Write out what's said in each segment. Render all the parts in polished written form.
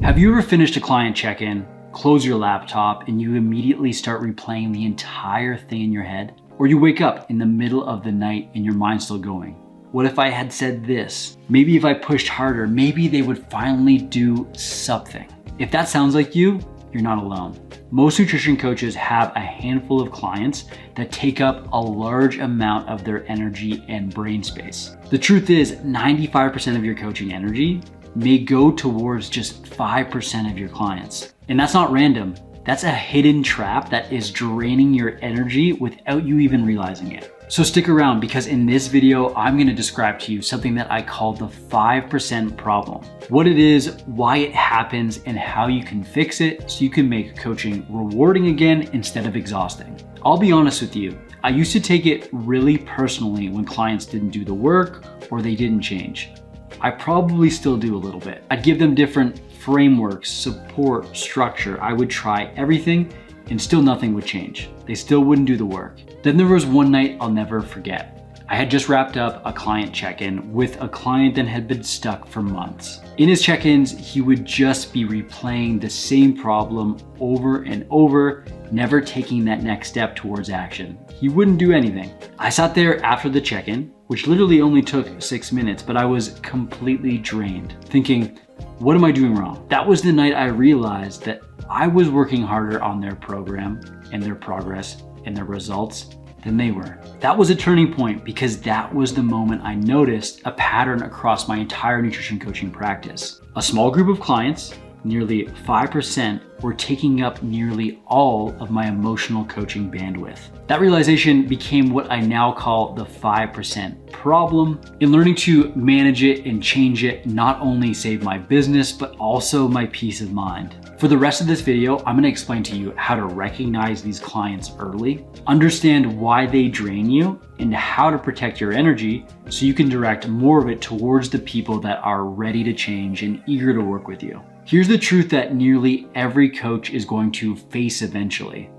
Have you ever finished a client check-in, close your laptop, and you immediately start replaying the entire thing in your head? Or you wake up in the middle of the night and your mind's still going. What if I had said this? Maybe if I pushed harder, maybe they would finally do something. If that sounds like you, you're not alone. Most nutrition coaches have a handful of clients that take up a large amount of their energy and brain space. The truth is, 95% of your coaching energy may go towards just 5% of your clients. And that's not random. That's a hidden trap that is draining your energy without you even realizing it. So stick around, because in this video, I'm gonna describe to you something that I call the 5% problem. What it is, why it happens, and how you can fix it so you can make coaching rewarding again instead of exhausting. I'll be honest with you, I used to take it really personally when clients didn't do the work or they didn't change. I probably still do a little bit. I'd give them different frameworks, support, structure. I would try everything and still nothing would change. They still wouldn't do the work. Then there was one night I'll never forget. I had just wrapped up a client check-in with a client that had been stuck for months. In his check-ins, he would just be replaying the same problem over and over, never taking that next step towards action. He wouldn't do anything. I sat there after the check-in, which literally only took 6 minutes, but I was completely drained, thinking, what am I doing wrong? That was the night I realized that I was working harder on their program and their progress and their results than they were. That was a turning point, because that was the moment I noticed a pattern across my entire nutrition coaching practice. A small group of clients, nearly 5%, were taking up nearly all of my emotional coaching bandwidth. That realization became what I now call the 5% problem. In learning to manage it and change it, not only saved my business, but also my peace of mind. For the rest of this video, I'm gonna explain to you how to recognize these clients early, understand why they drain you, and how to protect your energy so you can direct more of it towards the people that are ready to change and eager to work with you. Here's the truth that nearly every coach is going to face eventually.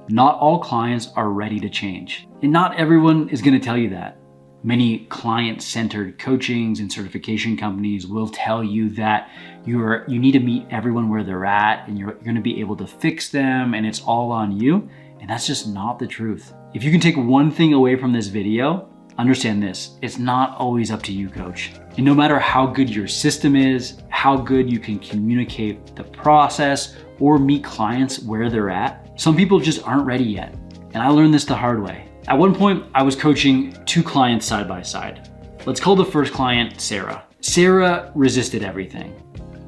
Not all clients are ready to change, and not everyone is going to tell you that. Many client-centered coachings and certification companies will tell you that you need to meet everyone where they're at, and you're going to be able to fix them, and it's all on you. And that's just not the truth. If you can take one thing away from this video, understand this: it's not always up to you, coach. And no matter how good your system is, how good you can communicate the process or meet clients where they're at, some people just aren't ready yet. And I learned this the hard way. At one point, I was coaching 2 clients side by side. Let's call the first client Sarah. Sarah resisted everything.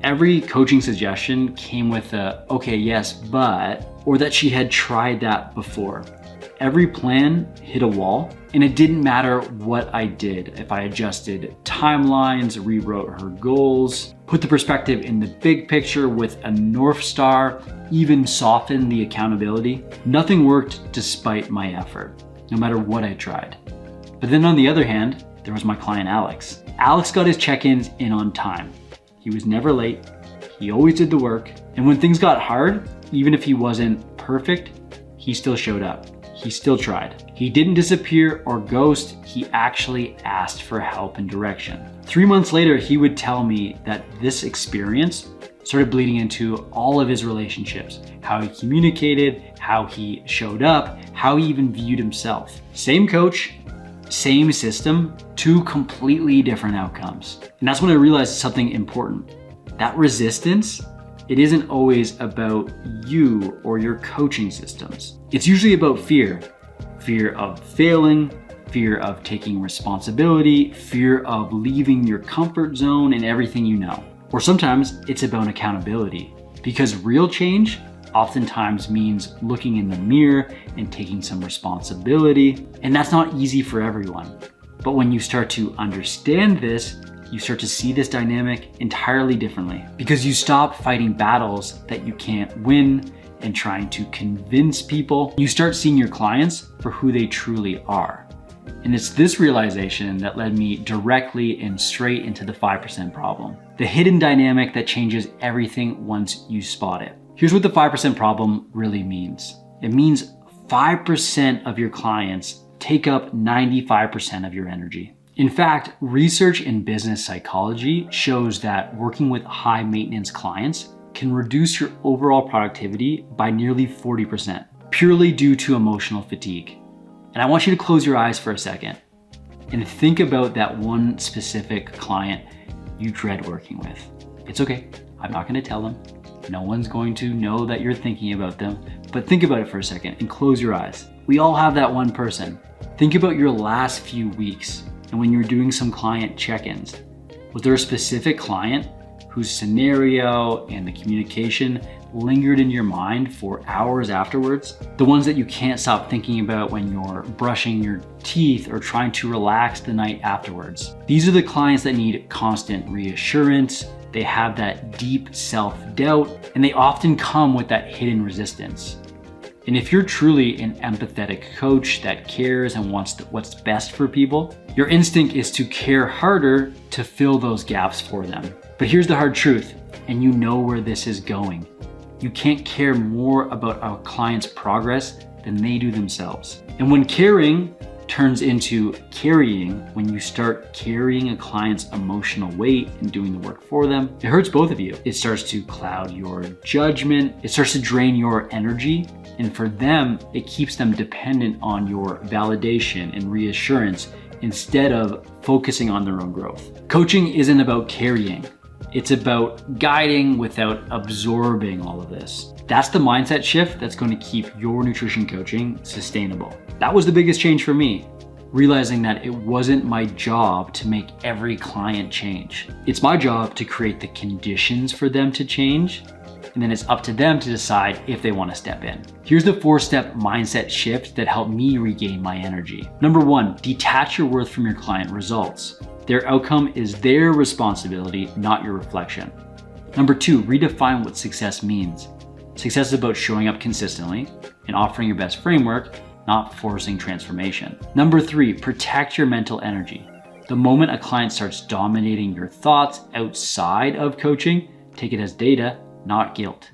Every coaching suggestion came with a, okay, yes, but, or that she had tried that before. Every plan hit a wall, and it didn't matter what I did. If I adjusted timelines, rewrote her goals, put the perspective in the big picture with a North Star, even softened the accountability, nothing worked despite my effort, no matter what I tried. But then on the other hand, there was my client Alex. Alex got his check-ins in on time. He was never late. He always did the work. And when things got hard, even if he wasn't perfect, he still showed up. He still tried. He didn't disappear or ghost. He actually asked for help and direction. 3 months later, he would tell me that this experience started bleeding into all of his relationships, how he communicated, how he showed up, how he even viewed himself. Same coach, same system, 2 completely different outcomes. And that's when I realized something important. That resistance, it isn't always about you or your coaching systems. It's usually about fear. Fear of failing, fear of taking responsibility, fear of leaving your comfort zone and everything you know. Or sometimes it's about accountability, because real change oftentimes means looking in the mirror and taking some responsibility. And that's not easy for everyone. But when you start to understand this, you start to see this dynamic entirely differently, because you stop fighting battles that you can't win and trying to convince people. You start seeing your clients for who they truly are. And it's this realization that led me directly and straight into the 5% problem, the hidden dynamic that changes everything once you spot it. Here's what the 5% problem really means. It means 5% of your clients take up 95% of your energy. In fact, research in business psychology shows that working with high maintenance clients can reduce your overall productivity by nearly 40%, purely due to emotional fatigue. And I want you to close your eyes for a second and think about that one specific client you dread working with. It's okay, I'm not gonna tell them. No one's going to know that you're thinking about them, but think about it for a second and close your eyes. We all have that one person. Think about your last few weeks and when you were doing some client check-ins. Was there a specific client whose scenario and the communication lingered in your mind for hours afterwards? The ones that you can't stop thinking about when you're brushing your teeth or trying to relax the night afterwards. These are the clients that need constant reassurance. They have that deep self-doubt, and they often come with that hidden resistance. And if you're truly an empathetic coach that cares and wants what's best for people, your instinct is to care harder to fill those gaps for them. But here's the hard truth, and you know where this is going. You can't care more about a client's progress than they do themselves. And when caring turns into carrying, when you start carrying a client's emotional weight and doing the work for them, it hurts both of you. It starts to cloud your judgment. It starts to drain your energy. And for them, it keeps them dependent on your validation and reassurance instead of focusing on their own growth. Coaching isn't about carrying. It's about guiding without absorbing all of this. That's the mindset shift that's going to keep your nutrition coaching sustainable. That was the biggest change for me, realizing that it wasn't my job to make every client change. It's my job to create the conditions for them to change, and then it's up to them to decide if they want to step in. Here's the 4-step mindset shift that helped me regain my energy. Number 1, detach your worth from your client results. Their outcome is their responsibility, not your reflection. Number 2, redefine what success means. Success is about showing up consistently and offering your best framework, not forcing transformation. Number 3, protect your mental energy. The moment a client starts dominating your thoughts outside of coaching, take it as data, not guilt.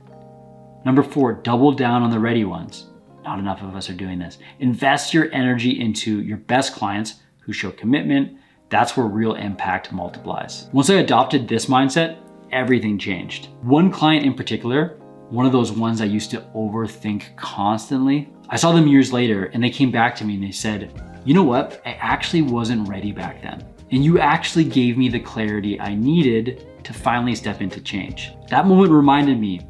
Number 4, double down on the ready ones. Not enough of us are doing this. Invest your energy into your best clients who show commitment. That's where real impact multiplies. Once I adopted this mindset, everything changed. One client in particular, one of those ones I used to overthink constantly, I saw them years later and they came back to me and they said, you know what? I actually wasn't ready back then. And you actually gave me the clarity I needed to finally step into change. That moment reminded me,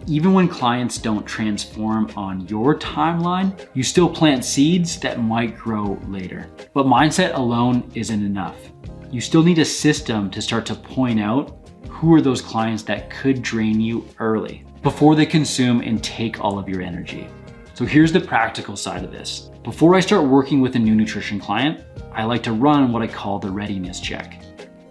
even when clients don't transform on your timeline, you still plant seeds that might grow later. But mindset alone isn't enough. You still need a system to start to point out who are those clients that could drain you early before they consume and take all of your energy. So here's the practical side of this. Before I start working with a new nutrition client, I like to run what I call the readiness check.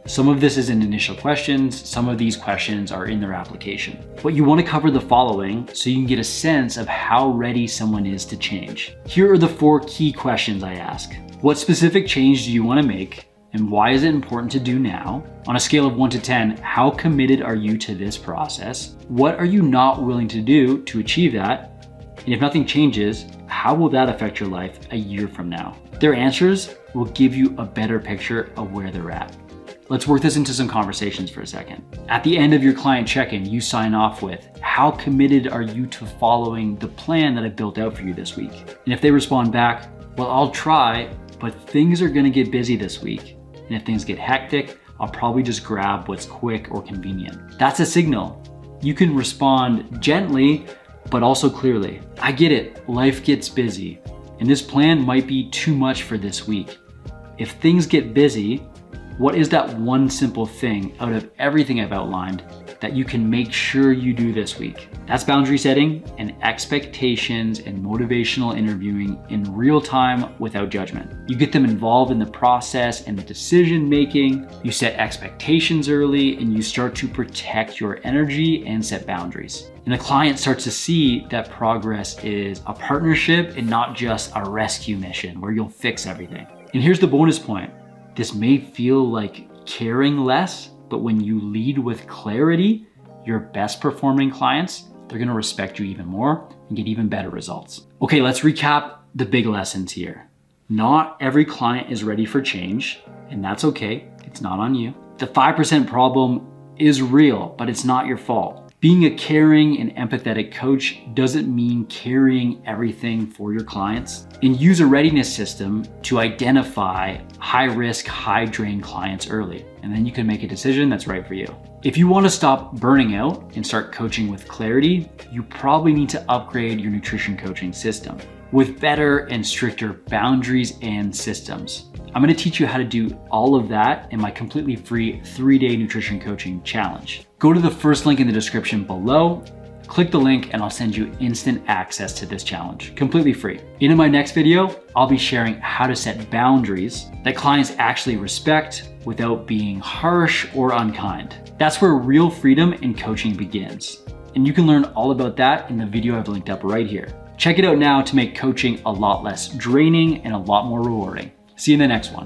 Some of this is in initial questions, some of these questions are in their application. But you want to cover the following so you can get a sense of how ready someone is to change. Here are the 4 key questions I ask. What specific change do you want to make? And why is it important to do now? On a scale of 1 to 10, how committed are you to this process? What are you not willing to do to achieve that? And if nothing changes, how will that affect your life a year from now? Their answers will give you a better picture of where they're at. Let's work this into some conversations for a second. At the end of your client check-in, you sign off with, how committed are you to following the plan that I built out for you this week? And if they respond back, well, I'll try, but things are gonna get busy this week. And if things get hectic, I'll probably just grab what's quick or convenient. That's a signal. You can respond gently, but also clearly. I get it, life gets busy, and this plan might be too much for this week. If things get busy, what is that one simple thing out of everything I've outlined that you can make sure you do this week? That's boundary setting and expectations and motivational interviewing in real time without judgment. You get them involved in the process and the decision making. You set expectations early and you start to protect your energy and set boundaries. And the client starts to see that progress is a partnership and not just a rescue mission where you'll fix everything. And here's the bonus point. This may feel like caring less, but when you lead with clarity, your best performing clients, they're gonna respect you even more and get even better results. Okay, let's recap the big lessons here. Not every client is ready for change, and that's okay, it's not on you. The 5% problem is real, but it's not your fault. Being a caring and empathetic coach doesn't mean carrying everything for your clients. And use a readiness system to identify high risk, high drain clients early. And then you can make a decision that's right for you. If you want to stop burning out and start coaching with clarity, you probably need to upgrade your nutrition coaching system with better and stricter boundaries and systems. I'm going to teach you how to do all of that in my completely free 3-day nutrition coaching challenge. Go to the first link in the description below, click the link, and I'll send you instant access to this challenge, completely free. In my next video, I'll be sharing how to set boundaries that clients actually respect without being harsh or unkind. That's where real freedom in coaching begins. And you can learn all about that in the video I've linked up right here. Check it out now to make coaching a lot less draining and a lot more rewarding. See you in the next one.